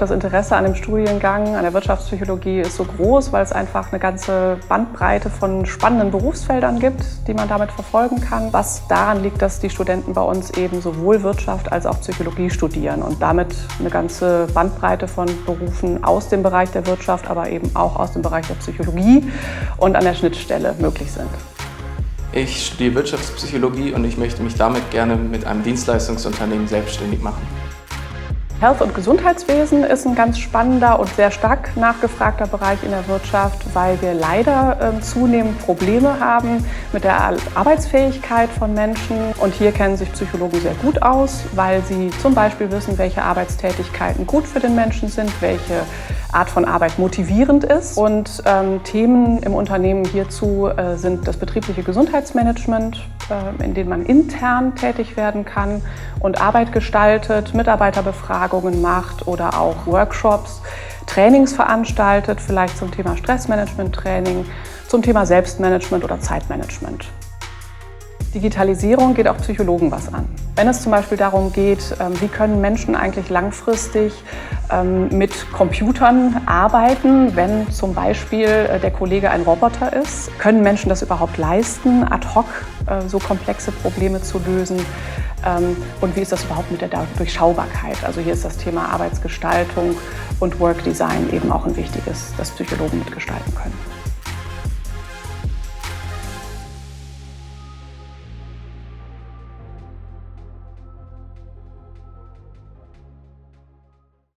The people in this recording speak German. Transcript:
das Interesse an dem Studiengang, an der Wirtschaftspsychologie ist so groß, weil es einfach eine ganze Bandbreite von spannenden Berufsfeldern gibt, die man damit verfolgen kann. Was daran liegt, dass die Studenten bei uns eben sowohl Wirtschaft als auch Psychologie studieren und damit eine ganze Bandbreite von Berufen aus dem Bereich der Wirtschaft, aber eben auch aus dem Bereich der Psychologie und an der Schnittstelle möglich sind. Ich studiere Wirtschaftspsychologie und ich möchte mich damit gerne mit einem Dienstleistungsunternehmen selbstständig machen. Health- und Gesundheitswesen ist ein ganz spannender und sehr stark nachgefragter Bereich in der Wirtschaft, weil wir leider zunehmend Probleme haben mit der Arbeitsfähigkeit von Menschen. Und hier kennen sich Psychologen sehr gut aus, weil sie zum Beispiel wissen, welche Arbeitstätigkeiten gut für den Menschen sind, welche Art von Arbeit motivierend ist. Und Themen im Unternehmen hierzu sind das betriebliche Gesundheitsmanagement, in dem man intern tätig werden kann und Arbeit gestaltet, Mitarbeiterbefragungen macht oder auch Workshops, Trainings veranstaltet, vielleicht zum Thema Stressmanagement-Training, zum Thema Selbstmanagement oder Zeitmanagement. Digitalisierung geht auch Psychologen was an. Wenn es zum Beispiel darum geht, wie können Menschen eigentlich langfristig mit Computern arbeiten, wenn zum Beispiel der Kollege ein Roboter ist, können Menschen das überhaupt leisten, ad hoc so komplexe Probleme zu lösen? Und wie ist das überhaupt mit der Durchschaubarkeit? Also hier ist das Thema Arbeitsgestaltung und Workdesign eben auch ein wichtiges, das Psychologen mitgestalten können.